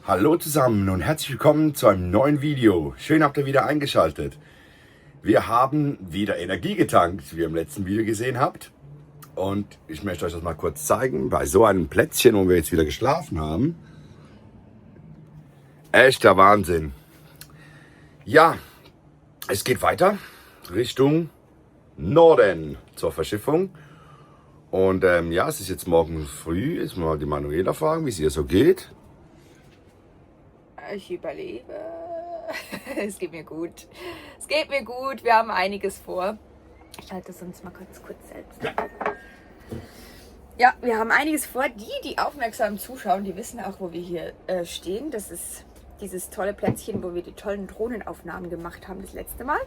Hallo zusammen und herzlich willkommen zu einem neuen Video. Schön habt ihr wieder eingeschaltet. Wir haben wieder Energie getankt, wie ihr im letzten Video gesehen habt. Und ich möchte euch das mal kurz zeigen. Bei so einem Plätzchen, wo wir jetzt wieder geschlafen haben. Echter Wahnsinn. Ja, es geht weiter Richtung Norden zur Verschiffung. Und ja, es ist jetzt morgen früh. Jetzt mal die Manuela fragen, wie es ihr so geht. Ich überlebe. Es geht mir gut. Es geht mir gut. Wir haben einiges vor. Ich halte es uns mal kurz selbst. Ja, wir haben einiges vor. Die aufmerksam zuschauen, die wissen auch, wo wir hier stehen. Das ist dieses tolle Plätzchen, wo wir die tollen Drohnenaufnahmen gemacht haben das letzte Mal.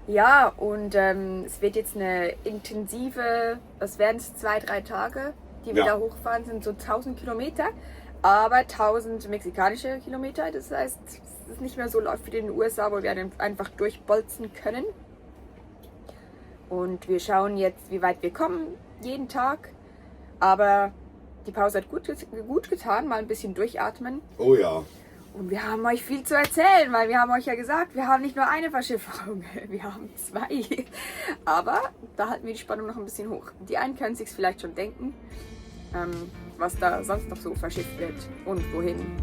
Ja, und es wird jetzt eine intensive, was werden es, 2-3 Tage, die wir da hochfahren, sind so 1000 Kilometer. Aber 1000 mexikanische Kilometer, das heißt, es ist nicht mehr so läuft wie in den USA, wo wir dann einfach durchbolzen können. Und wir schauen jetzt, wie weit wir kommen, jeden Tag. Aber die Pause hat gut getan, mal ein bisschen durchatmen. Oh ja. Und wir haben euch viel zu erzählen, weil wir haben euch ja gesagt, wir haben nicht nur eine Verschiffung, wir haben 2. Aber da halten wir die Spannung noch ein bisschen hoch. Die einen können sich vielleicht schon denken, was da sonst noch so verschifft wird und wohin.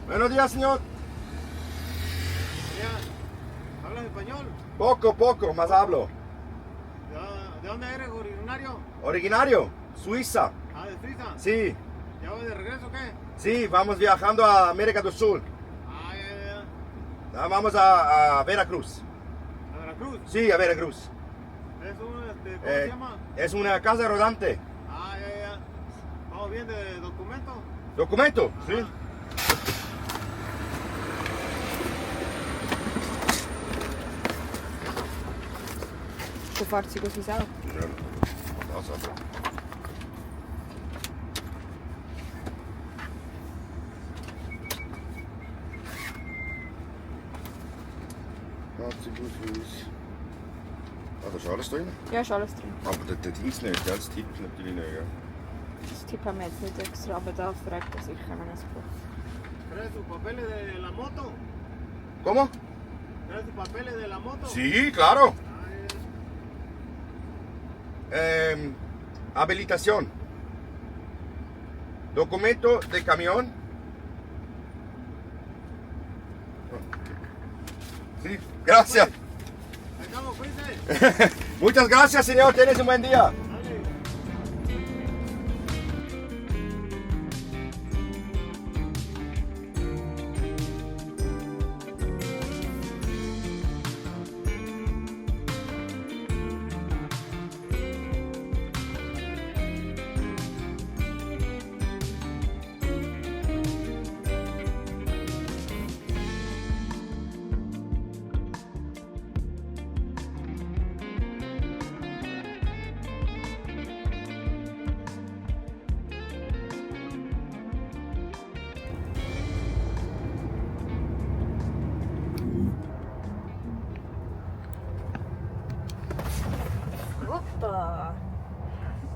Buenos días, señor. ¿Hablas español? Poco, más hablo. ¿De dónde eres originario? Originario, Suiza. Ah, de Suiza. Sí, ¿Ya vas de regreso o qué? sí, vamos viajando a América del Sur. Ah, ya. Ya, vamos a Veracruz. ¿A Veracruz? Sí, a Veracruz. ¿Cómo se llama? Es una casa rodante. Ah, ya. ¿Vamos bien de documento? ¿Documento? Sí. Fahrzeug aus auch. Ja, das also. Ah, da ist alles drin? Ja, ist alles drin. Aber der Dings nicht, das Tipp natürlich nicht. Ja. Das Tipp haben wir jetzt nicht extra, aber da fragt er sicher, wenn er es braucht. ¿Traes tus papeles de la moto? ¿Cómo? ¿Traes tus papeles de la moto? Sí, claro. Ah, ya. Habilitación. Documento de camión. Sí, gracias. Ahí estamos, cuídense. Muchas gracias, señor. Tienes un buen día. Dale. Hoppa.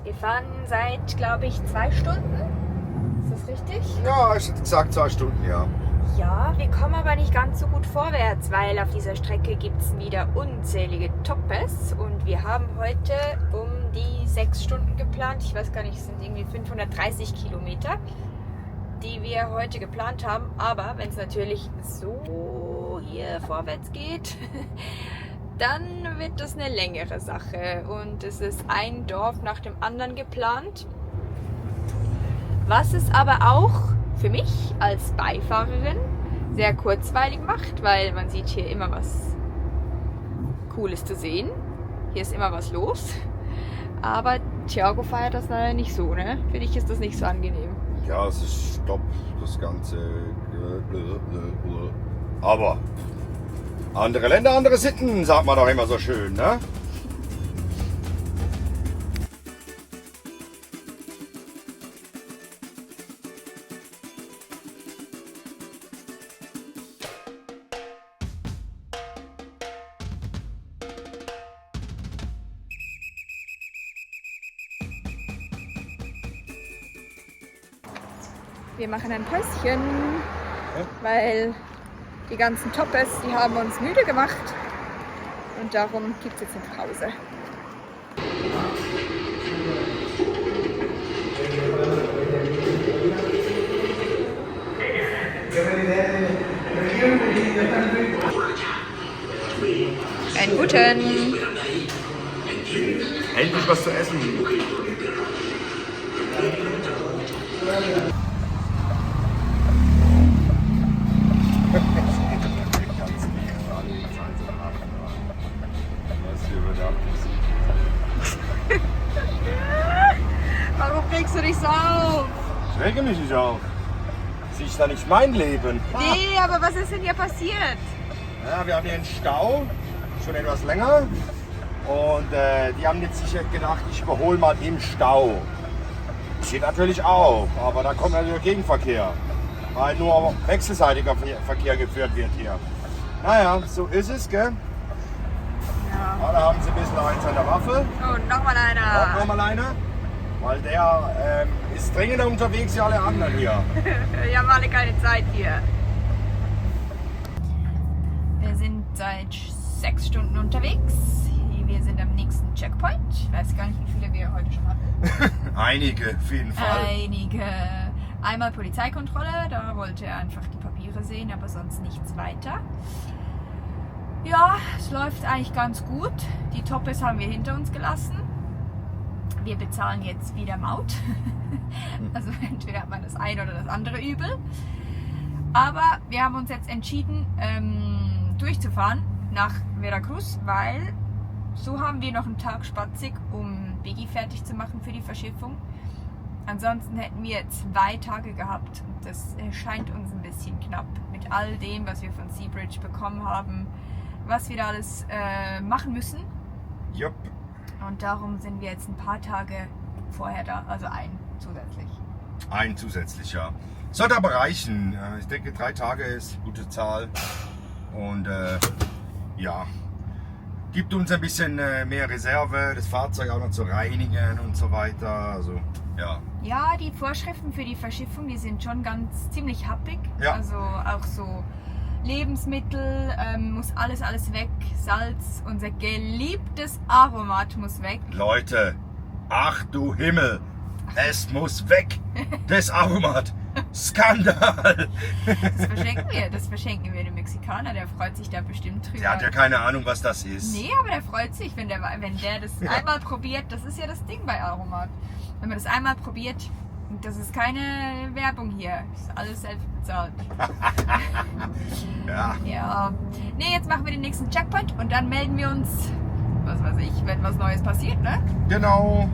Wir fahren seit, glaube ich, 2 Stunden. Ist das richtig? Ja, ich hätte gesagt 2 Stunden, ja. Ja, wir kommen aber nicht ganz so gut vorwärts, weil auf dieser Strecke gibt es wieder unzählige Toppes und wir haben heute um die 6 Stunden geplant. Ich weiß gar nicht, es sind irgendwie 530 Kilometer, die wir heute geplant haben. Aber wenn es natürlich so hier vorwärts geht, dann wird das eine längere Sache und es ist ein Dorf nach dem anderen geplant. Was es aber auch für mich als Beifahrerin sehr kurzweilig macht, weil man sieht hier immer was Cooles zu sehen. Hier ist immer was los. Aber Thiago feiert das leider nicht so, ne? Für dich ist das nicht so angenehm. Ja, es ist Stopp, das Ganze. Aber andere Länder, andere Sitten, sagt man doch immer so schön, ne? Wir machen ein Päuschen, weil die ganzen Toppers, die haben uns müde gemacht und darum gibt es jetzt eine Pause. Einen guten! Endlich was zu essen. Warum regst du dich so auf? Ich rege mich nicht auf. Das ist da nicht mein Leben. Nee, aber was ist denn hier passiert? Ja, wir haben hier einen Stau, schon etwas länger. Und die haben jetzt sicher gedacht, ich überhole mal im Stau. Steht natürlich auch, aber da kommt natürlich Gegenverkehr. Weil nur wechselseitiger Verkehr geführt wird hier. Naja, so ist es, gell? Ja. Da haben sie ein bisschen eins an der Waffe. Oh, nochmal einer. Nochmal einer. Weil der ist dringender unterwegs wie alle anderen hier. Wir haben alle keine Zeit hier. Wir sind seit 6 Stunden unterwegs. Wir sind am nächsten Checkpoint. Ich weiß gar nicht, wie viele wir heute schon hatten. Einige, auf jeden Fall. Einige. Einmal Polizeikontrolle, da wollte er einfach die Papiere sehen, aber sonst nichts weiter. Ja, es läuft eigentlich ganz gut. Die Toppers haben wir hinter uns gelassen. Wir bezahlen jetzt wieder Maut. Also entweder hat man das eine oder das andere Übel. Aber wir haben uns jetzt entschieden, durchzufahren nach Veracruz, weil so haben wir noch einen Tag spatzig, um Biggie fertig zu machen für die Verschiffung. Ansonsten hätten wir 2 Tage gehabt und das erscheint uns ein bisschen knapp mit all dem, was wir von Seabridge bekommen haben, was wir da alles machen müssen. Jupp. Und darum sind wir jetzt ein paar Tage vorher da, also ein zusätzlich. Ein zusätzlicher. Sollte aber reichen. Ich denke, 3 Tage ist eine gute Zahl. Und ja, gibt uns ein bisschen mehr Reserve, das Fahrzeug auch noch zu reinigen und so weiter. Also ja. Ja, die Vorschriften für die Verschiffung, die sind schon ziemlich happig. Ja. Also auch so Lebensmittel, muss alles weg. Salz, unser geliebtes Aromat muss weg. Leute, ach du Himmel, es muss weg, das Aromat. Skandal! Das verschenken wir dem Mexikaner, der freut sich da bestimmt drüber. Der hat ja keine Ahnung, was das ist. Nee, aber der freut sich, wenn der das einmal probiert. Das ist ja das Ding bei Aromat. Wenn man das einmal probiert, das ist keine Werbung hier, das ist alles selbst bezahlt. Ja. Ja. Nee, jetzt machen wir den nächsten Checkpoint und dann melden wir uns, was weiß ich, wenn was Neues passiert, ne? Genau.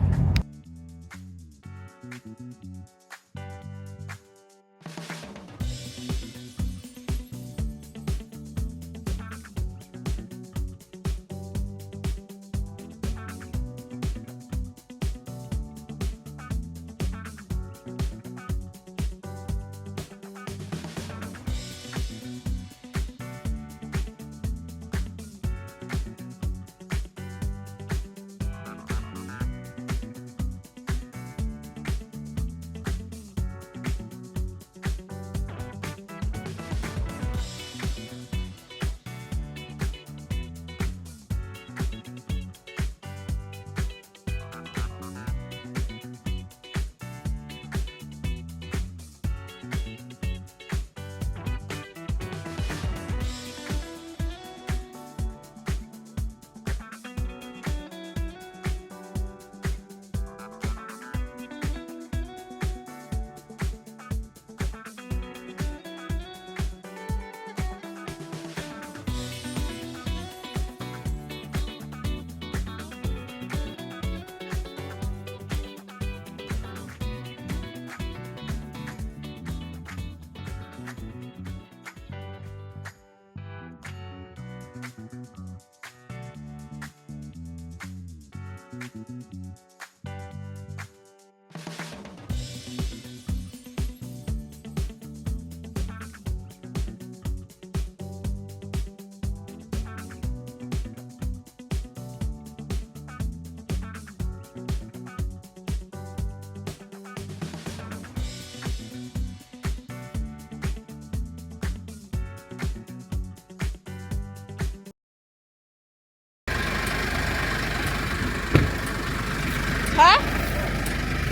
Hä?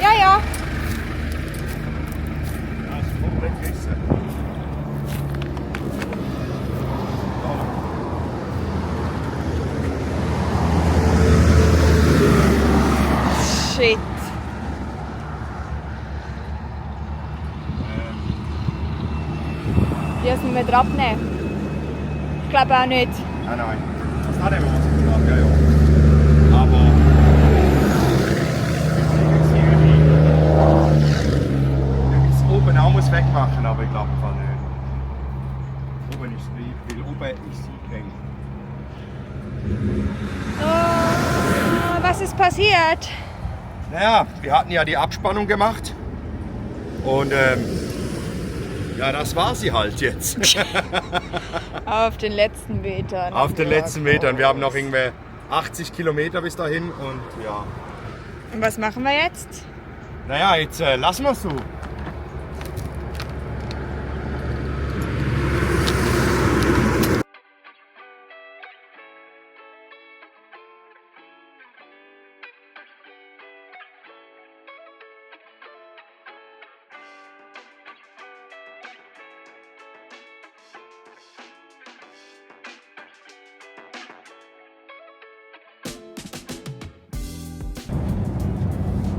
Ja, ja. Das ist komplett Wissen. Shit. Die müssen wir abnehmen. Ich glaube auch nicht. Nein. Das hat er was gesagt, ja. Aber das oben auch muss wegmachen, aber ich glaube nicht. Oben ist lieb, weil oben ist sie eng. Oh, was ist passiert? Naja, wir hatten ja die Abspannung gemacht und ja, das war sie halt jetzt. Auf den letzten Metern. Auf den letzten Metern. Wir haben noch irgendwie 80 Kilometer bis dahin und ja. Und was machen wir jetzt? Naja, jetzt lassen wir es so.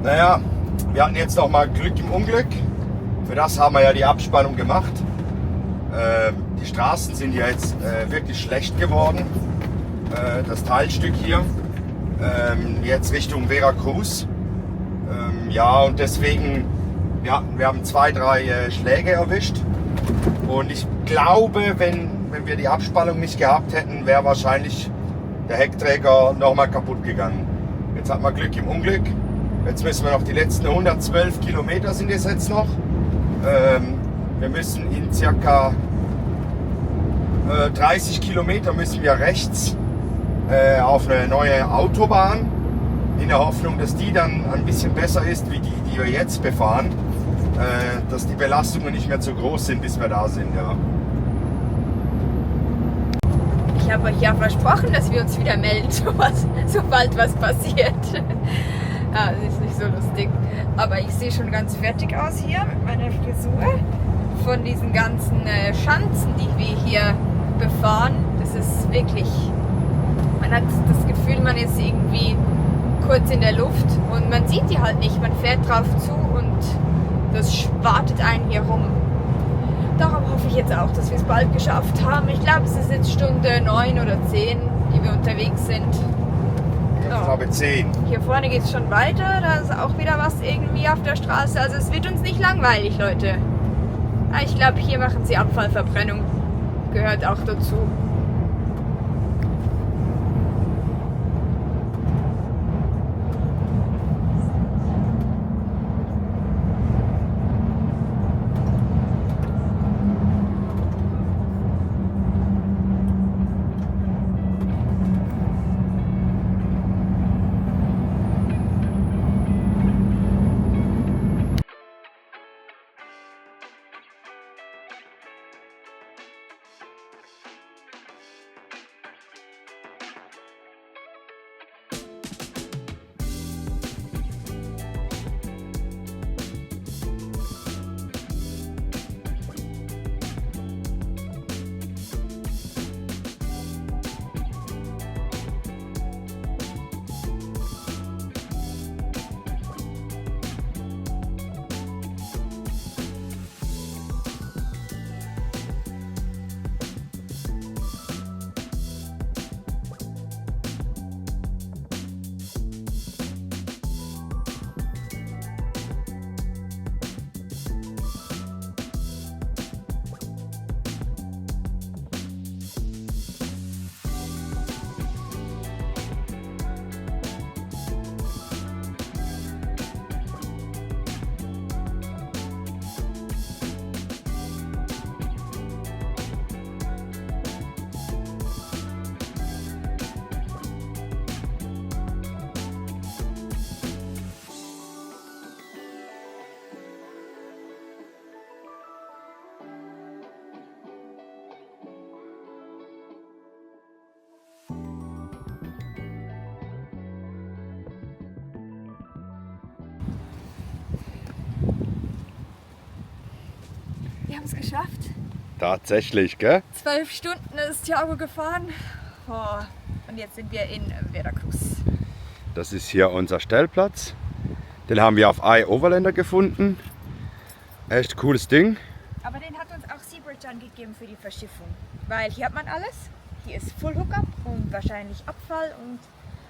Naja, wir hatten jetzt noch mal Glück im Unglück. Für das haben wir ja die Abspannung gemacht. Die Straßen sind ja jetzt wirklich schlecht geworden. Das Teilstück hier, jetzt Richtung Veracruz. Ja, und deswegen, wir haben 2, 3 Schläge erwischt. Und ich glaube, wenn wir die Abspannung nicht gehabt hätten, wäre wahrscheinlich der Heckträger noch mal kaputt gegangen. Jetzt hat man Glück im Unglück. Jetzt müssen wir noch die letzten 112 Kilometer sind es jetzt noch. Wir müssen in circa 30 Kilometer müssen wir rechts auf eine neue Autobahn, in der Hoffnung, dass die dann ein bisschen besser ist wie die, die wir jetzt befahren, dass die Belastungen nicht mehr zu groß sind, bis wir da sind. Ja. Ich habe euch ja versprochen, dass wir uns wieder melden, sobald was passiert. Ah, das ist nicht so lustig. Aber ich sehe schon ganz fertig aus hier mit meiner Frisur. Von diesen ganzen Schanzen, die wir hier befahren. Das ist wirklich... Man hat das Gefühl, man ist irgendwie kurz in der Luft und man sieht die halt nicht. Man fährt drauf zu und das schwartet einen hier rum. Darum hoffe ich jetzt auch, dass wir es bald geschafft haben. Ich glaube, es ist jetzt Stunde 9 oder 10, die wir unterwegs sind. Ich glaube 10. Hier vorne geht es schon weiter, da ist auch wieder was irgendwie auf der Straße. Also es wird uns nicht langweilig, Leute. Ich glaube, hier machen sie Abfallverbrennung. Gehört auch dazu. geschafft. Tatsächlich, gell? 12 Stunden ist Thiago gefahren. Oh, und jetzt sind wir in Veracruz. Das ist hier unser Stellplatz. Den haben wir auf iOverlander gefunden. Echt cooles Ding. Aber den hat uns auch Seabridge angegeben für die Verschiffung. Weil hier hat man alles. Hier ist Full Hookup und wahrscheinlich Abfall und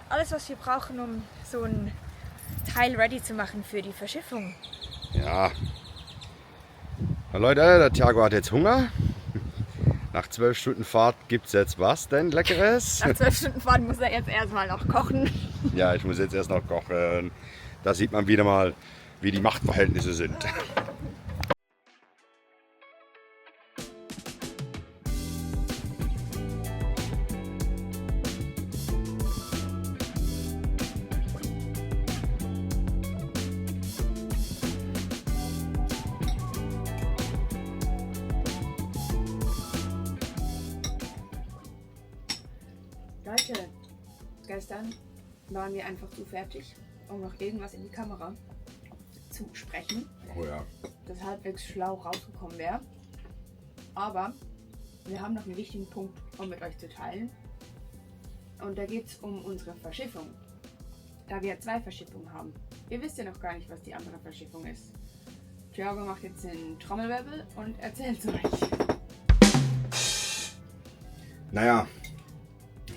alles, was wir brauchen, um so ein Teil ready zu machen für die Verschiffung. Ja. Na Leute, der Thiago hat jetzt Hunger. Nach 12 Stunden Fahrt gibt es jetzt was denn Leckeres? Nach 12 Stunden Fahren muss er jetzt erstmal noch kochen. Ja, ich muss jetzt erst noch kochen. Da sieht man wieder mal, wie die Machtverhältnisse sind. Leute, gestern waren wir einfach zu fertig, um noch irgendwas in die Kamera zu sprechen, Oh ja. das halbwegs schlau rausgekommen wäre. Aber wir haben noch einen wichtigen Punkt, um mit euch zu teilen. Und da geht es um unsere Verschiffung. Da wir 2 Verschiffungen haben. Ihr wisst ja noch gar nicht, was die andere Verschiffung ist. Thiago macht jetzt den Trommelwirbel und erzählt es euch. Naja,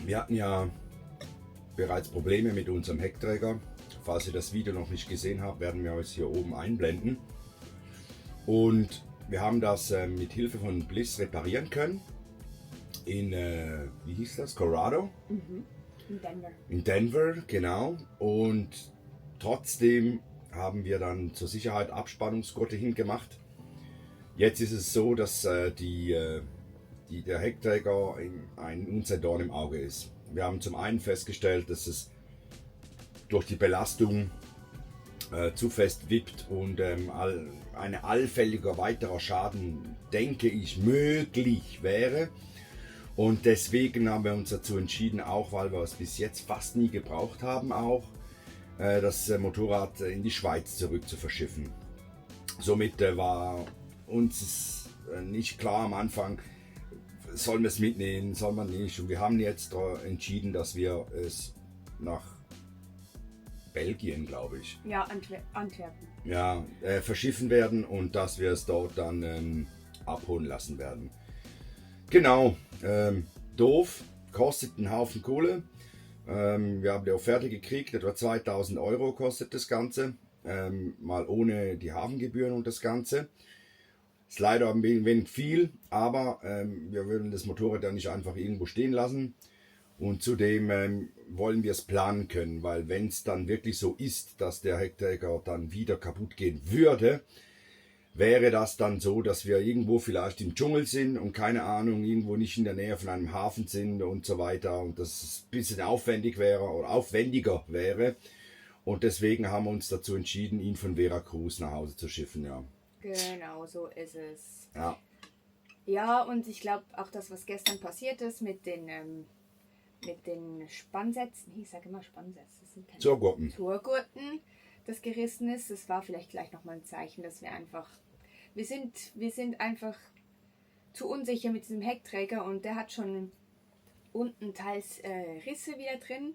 wir hatten ja bereits Probleme mit unserem Heckträger. Falls ihr das Video noch nicht gesehen habt, werden wir es hier oben einblenden. Und wir haben das mit Hilfe von Bliss reparieren können. In, wie hieß das? Colorado? In Denver. In Denver, genau. Und trotzdem haben wir dann zur Sicherheit Abspannungsgurte hingemacht. Jetzt ist es so, dass der Heckträger unser Dorn im Auge ist. Wir haben zum einen festgestellt, dass es durch die Belastung zu fest wippt und ein allfälliger weiterer Schaden, denke ich, möglich wäre. Und deswegen haben wir uns dazu entschieden, auch weil wir es bis jetzt fast nie gebraucht haben, auch das Motorrad in die Schweiz zurück zu verschiffen. Somit war uns nicht klar am Anfang, sollen wir es mitnehmen, soll man nicht. Und wir haben jetzt entschieden, dass wir es nach Belgien, glaube ich, Ja, Antwerpen. ja, verschiffen werden und dass wir es dort dann abholen lassen werden. Genau, doof, kostet einen Haufen Kohle. Wir haben die Offerte gekriegt, etwa 2000 Euro kostet das Ganze, mal ohne die Hafengebühren und das Ganze. Ist leider ein wenig viel, aber wir würden das Motorrad ja nicht einfach irgendwo stehen lassen. Und zudem wollen wir es planen können, weil wenn es dann wirklich so ist, dass der Heckträger dann wieder kaputt gehen würde, wäre das dann so, dass wir irgendwo vielleicht im Dschungel sind und keine Ahnung, irgendwo nicht in der Nähe von einem Hafen sind und so weiter und das ein bisschen aufwendig wäre oder aufwendiger wäre. Und deswegen haben wir uns dazu entschieden, ihn von Veracruz nach Hause zu schiffen, ja. Genau, so ist es. Ja, Ja, und ich glaube auch das, was gestern passiert ist mit den Spannsätzen, ich sage immer Spannsätze, das sind keine Zurgurten. Zurgurten, das gerissen ist, das war vielleicht gleich nochmal ein Zeichen, dass wir einfach, wir sind einfach zu unsicher mit diesem Heckträger und der hat schon unten teils Risse wieder drin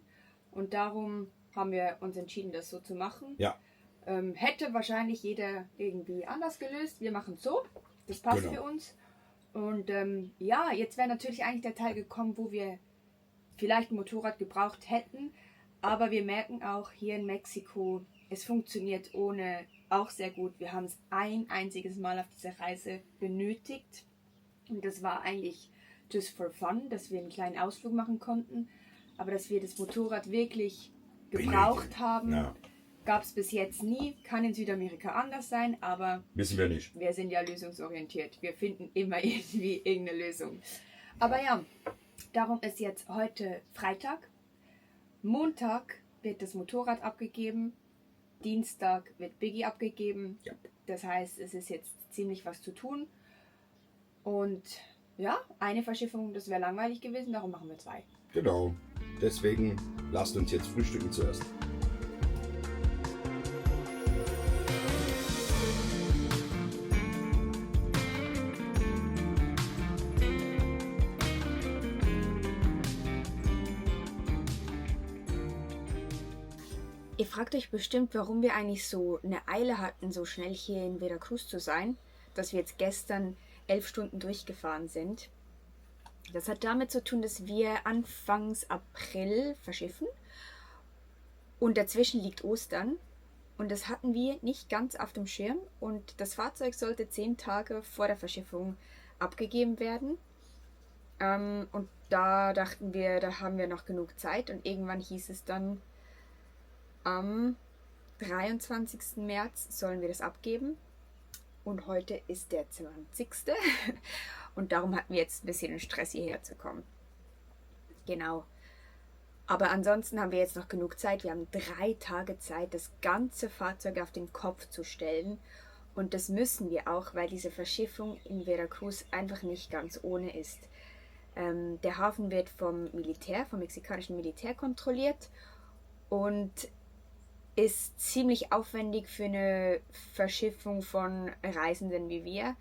und darum haben wir uns entschieden, das so zu machen. Ja. Hätte wahrscheinlich jeder irgendwie anders gelöst. Wir machen es so. Das passt Genau. für uns. Und ja, jetzt wäre natürlich eigentlich der Teil gekommen, wo wir vielleicht ein Motorrad gebraucht hätten. Aber wir merken auch hier in Mexiko, es funktioniert ohne auch sehr gut. Wir haben es ein einziges Mal auf dieser Reise benötigt. Und das war eigentlich just for fun, dass wir einen kleinen Ausflug machen konnten. Aber dass wir das Motorrad wirklich gebraucht haben, Ja. gab es bis jetzt nie. Kann in Südamerika anders sein, aber Wissen wir nicht. wir sind ja lösungsorientiert. Wir finden immer irgendwie irgendeine Lösung. Aber ja, darum ist jetzt heute Freitag. Montag wird das Motorrad abgegeben. Dienstag wird Biggie abgegeben. Ja. Das heißt, es ist jetzt ziemlich was zu tun. Und ja, eine Verschiffung, das wäre langweilig gewesen, darum machen wir 2. Genau. Deswegen lasst uns jetzt frühstücken zuerst. Ihr fragt euch bestimmt, warum wir eigentlich so eine Eile hatten, so schnell hier in Veracruz zu sein, dass wir jetzt gestern 11 Stunden durchgefahren sind. Das hat damit zu tun, dass wir Anfangs April verschiffen und dazwischen liegt Ostern. Und das hatten wir nicht ganz auf dem Schirm und das Fahrzeug sollte 10 Tage vor der Verschiffung abgegeben werden. Und da dachten wir, da haben wir noch genug Zeit und irgendwann hieß es dann, am 23. März sollen wir das abgeben und heute ist der 20. Und darum hatten wir jetzt ein bisschen Stress, hierher zu kommen. Genau. Aber ansonsten haben wir jetzt noch genug Zeit. Wir haben 3 Tage Zeit, das ganze Fahrzeug auf den Kopf zu stellen. Und das müssen wir auch, weil diese Verschiffung in Veracruz einfach nicht ganz ohne ist. Der Hafen wird vom mexikanischen Militär kontrolliert und ist ziemlich aufwendig für eine Verschiffung von Reisenden wie wir.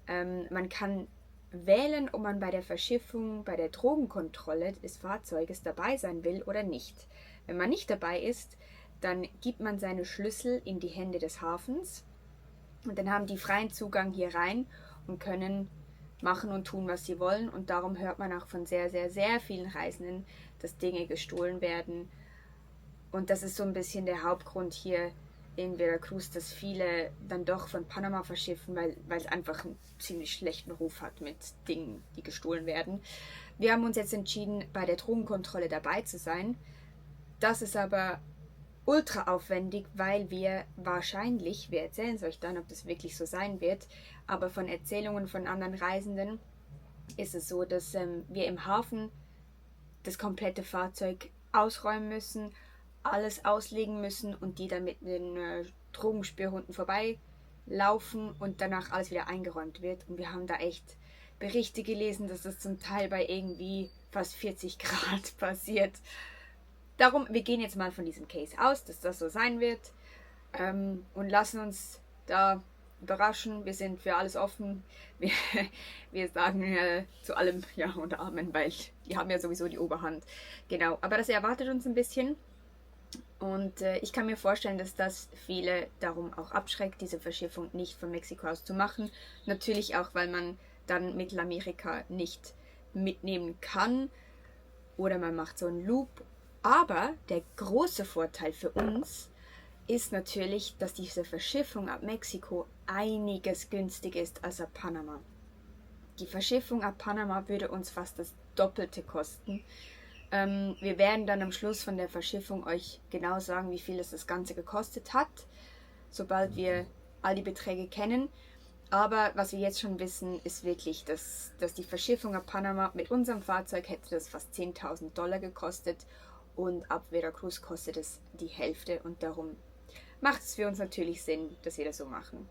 Man kann wählen, ob man bei der Verschiffung, bei der Drogenkontrolle des Fahrzeuges dabei sein will oder nicht. Wenn man nicht dabei ist, dann gibt man seine Schlüssel in die Hände des Hafens und dann haben die freien Zugang hier rein und können machen und tun, was sie wollen. Und darum hört man auch von sehr, sehr, sehr vielen Reisenden, dass Dinge gestohlen werden. Und das ist so ein bisschen der Hauptgrund hier in Veracruz, dass viele dann doch von Panama verschiffen, weil es einfach einen ziemlich schlechten Ruf hat mit Dingen, die gestohlen werden. Wir haben uns jetzt entschieden, bei der Drogenkontrolle dabei zu sein. Das ist aber ultra aufwendig, weil wir wahrscheinlich, wir erzählen es euch dann, ob das wirklich so sein wird, aber von Erzählungen von anderen Reisenden ist es so, dass wir im Hafen das komplette Fahrzeug ausräumen müssen, alles auslegen müssen und die dann mit den Drogenspürhunden vorbeilaufen und danach alles wieder eingeräumt wird. Und wir haben da echt Berichte gelesen, dass das zum Teil bei irgendwie fast 40 Grad passiert. Darum, wir gehen jetzt mal von diesem Case aus, dass das so sein wird und lassen uns da überraschen. Wir sind für alles offen. Wir sagen zu allem ja und Amen, weil die haben ja sowieso die Oberhand. Genau, aber das erwartet uns ein bisschen. Und ich kann mir vorstellen, dass das viele darum auch abschreckt, diese Verschiffung nicht von Mexiko aus zu machen. Natürlich auch, weil man dann Mittelamerika nicht mitnehmen kann oder man macht so einen Loop. Aber der große Vorteil für uns ist natürlich, dass diese Verschiffung ab Mexiko einiges günstiger ist als ab Panama. Die Verschiffung ab Panama würde uns fast das Doppelte kosten. Wir werden dann am Schluss von der Verschiffung euch genau sagen, wie viel es das Ganze gekostet hat, sobald wir all die Beträge kennen. Aber was wir jetzt schon wissen, ist wirklich, dass die Verschiffung ab Panama mit unserem Fahrzeug hätte das fast $10.000 gekostet und ab Veracruz kostet es die Hälfte und darum macht es für uns natürlich Sinn, dass wir das so machen.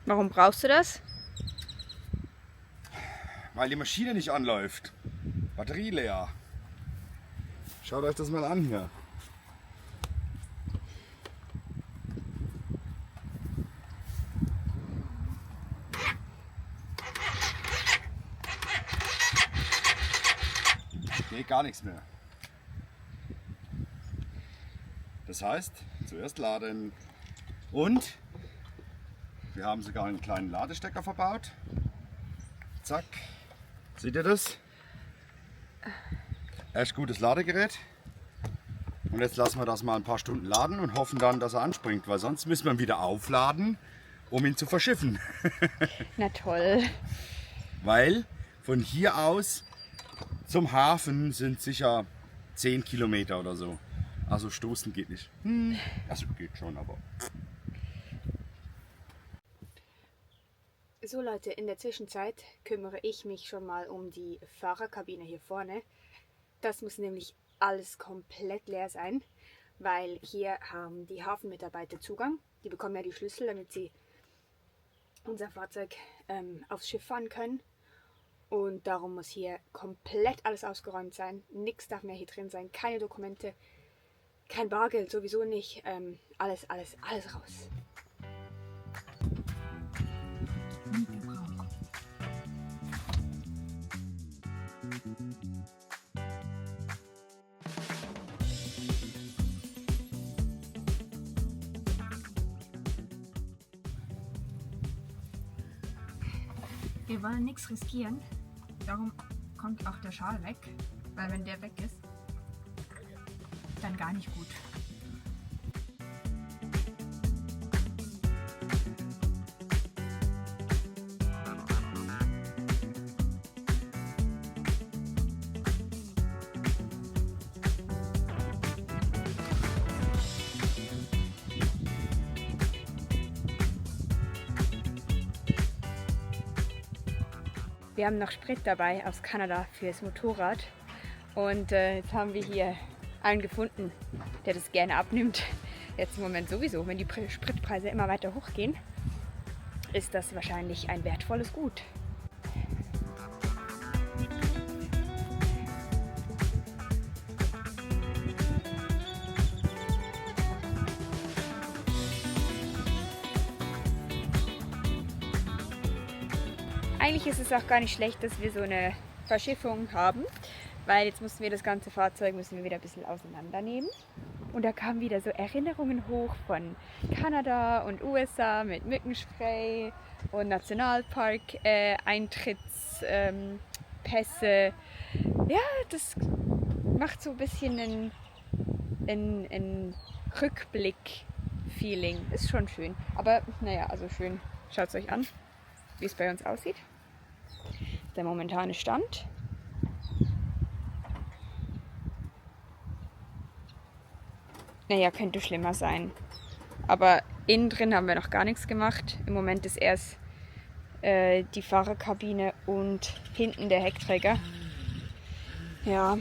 Warum brauchst du das? Weil die Maschine nicht anläuft. Batterie leer. Schaut euch das mal an hier. Geht gar nichts mehr. Das heißt, zuerst laden. Und wir haben sogar einen kleinen Ladestecker verbaut. Zack. Seht ihr das? Echt gutes Ladegerät. Und jetzt lassen wir das mal ein paar Stunden laden und hoffen dann, dass er anspringt, weil sonst müssen wir ihn wieder aufladen, um ihn zu verschiffen. Na toll. Weil von hier aus zum Hafen sind sicher 10 Kilometer oder so. Also stoßen geht nicht. Also geht schon, aber... So Leute, in der Zwischenzeit kümmere ich mich schon mal um die Fahrerkabine hier vorne. Das muss nämlich alles komplett leer sein, weil hier haben die Hafenmitarbeiter Zugang. Die bekommen ja die Schlüssel, damit sie unser Fahrzeug aufs Schiff fahren können. Und darum muss hier komplett alles ausgeräumt sein. Nichts darf mehr hier drin sein. Keine Dokumente, kein Bargeld, sowieso nicht. Alles raus. Wir wollen nichts riskieren, darum kommt auch der Schal weg, weil wenn der weg ist, dann gar nicht gut. Wir haben noch Sprit dabei aus Kanada fürs Motorrad und jetzt haben wir hier einen gefunden, der das gerne abnimmt. Jetzt im Moment sowieso, wenn die Spritpreise immer weiter hochgehen, ist das wahrscheinlich ein wertvolles Gut. Eigentlich ist es auch gar nicht schlecht, dass wir so eine Verschiffung haben, weil jetzt mussten wir das ganze Fahrzeug wieder ein bisschen auseinandernehmen. Und da kamen wieder so Erinnerungen hoch von Kanada und USA mit Mückenspray und Nationalpark-Eintrittspässe. Ja, das macht so ein bisschen ein Rückblick-Feeling. Ist schon schön. Aber naja, also schön. Schaut es euch an, wie es bei uns aussieht. Der momentane Stand. Naja, könnte schlimmer sein. Aber innen drin haben wir noch gar nichts gemacht. Im Moment ist erst die Fahrerkabine und hinten der Heckträger. Ja.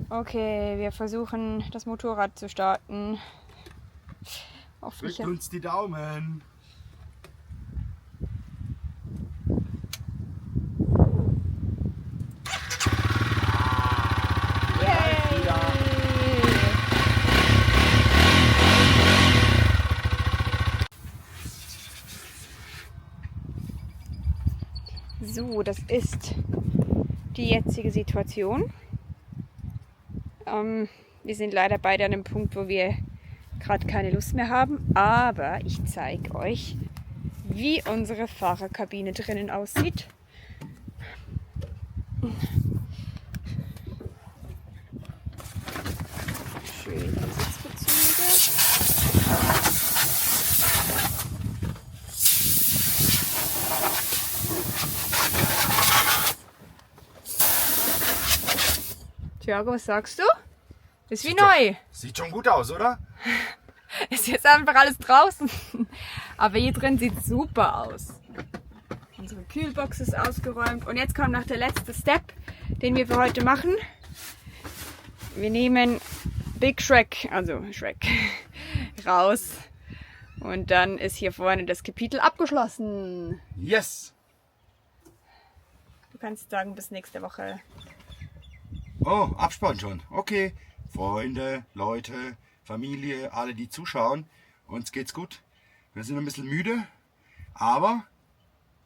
Okay, wir versuchen das Motorrad zu starten. Drückt uns die Daumen. So, das ist die jetzige Situation. Wir sind leider beide an einem Punkt, wo wir gerade keine Lust mehr haben, aber ich zeige euch, wie unsere Fahrerkabine drinnen aussieht. Schön die Sitzbezüge. Thiago, was sagst du? Ist wie neu. Sieht schon gut aus, oder? Ist jetzt einfach alles draußen. Aber hier drin sieht es super aus. Unsere Kühlbox ist ausgeräumt. Und jetzt kommt noch der letzte Step, den wir für heute machen. Wir nehmen Big Shrek, also Shrek, raus. Und dann ist hier vorne das Kapitel abgeschlossen. Yes! Du kannst sagen, bis nächste Woche. Oh, Abspann schon. Okay. Freunde, Leute, Familie, alle, die zuschauen. Uns geht's gut. Wir sind ein bisschen müde, aber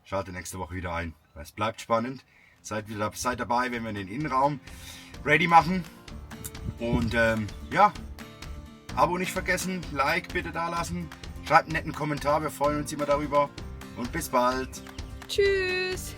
schaltet nächste Woche wieder ein. Es bleibt spannend. Seid dabei, wenn wir den Innenraum ready machen. Und ja, Abo nicht vergessen, Like bitte da lassen. Schreibt einen netten Kommentar, wir freuen uns immer darüber. Und bis bald. Tschüss.